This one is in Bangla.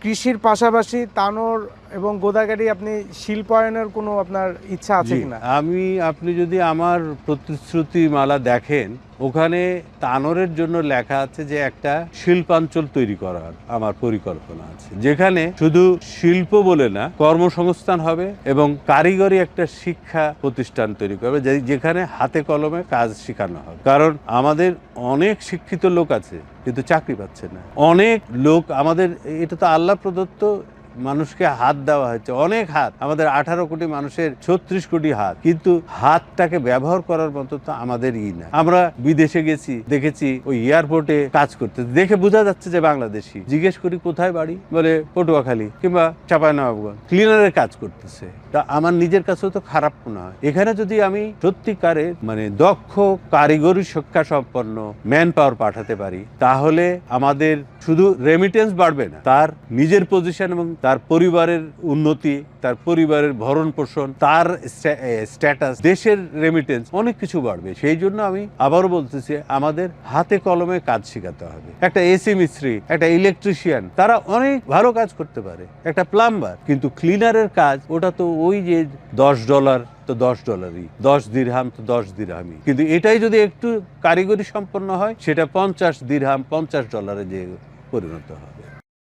কৃষির পাশাপাশি তানোর এবং গোদাগাড়ি আপনি শিল্পায়নের কোনো আপনার ইচ্ছা আছে কিনা? আপনি যদি আমার প্রতিশ্রুতি মালা দেখেন, ওখানে তানোরের জন্য লেখা আছে যে একটা শিল্পাঞ্চল তৈরি করার আমার পরিকল্পনা আছে, যেখানে শুধু শিল্প বলে না, কর্মসংস্থান হবে এবং কারিগরি একটা শিক্ষা প্রতিষ্ঠান তৈরি করবে, যেখানে হাতে কলমে কাজ শেখানো হবে। কারণ আমাদের অনেক শিক্ষিত লোক আছে কিন্তু চাকরি পাচ্ছে না। অনেক লোক আমাদের, এটা তো আল্লাহ প্রদত্ত, মানুষকে হাত দেওয়া হয়েছে, অনেক হাত, আমাদের 18 কোটি মানুষের 36 কোটি হাত, কিন্তু হাতটাকে ব্যবহার করার মতো তো আমাদের না। আমরা বিদেশে গেছি, দেখেছি ওই এয়ারপোর্টে কাজ করতে, দেখে বোঝা যাচ্ছে যে বাংলাদেশি। জিজ্ঞেস করি কোথায় বাড়ি, বলে পটুয়াখালী কিংবা চাঁপাইনবাবগঞ্জ, ক্লিনারের কাজ করতেছে। তা আমার নিজের কাছেও তো খারাপ মনে হয়। এখানে যদি আমি সত্যিকারে মানে দক্ষ কারিগরি শিক্ষা সম্পন্ন ম্যান পাওয়ার পাঠাতে পারি, তাহলে আমাদের শুধু রেমিটেন্স বাড়বে না, তার নিজের পজিশন এবং তার পরিবারের উন্নতি, তার পরিবারের ভরণ পোষণ, তার স্ট্যাটাস, দেশের রেমিটেন্স, অনেক কিছু বাড়বে। সেই জন্য আমি আবারও বলতেছি, আমাদের হাতে কলমে কাজ শেখাতে হবে। একটা এসি মিস্ত্রি, একটা ইলেকট্রিশিয়ান, তারা অনেক ভালো কাজ করতে পারে, একটা প্লাম্বার, কিন্তু ক্লিনারের কাজ, ওটা তো ওই যে $10 তো $10, 10 দিরহাম তো 10 দিরহামই। কিন্তু এটাই যদি একটু কারিগরি সম্পন্ন হয়, সেটা $50 দিরহাম, $50 যে পরিণত হবে।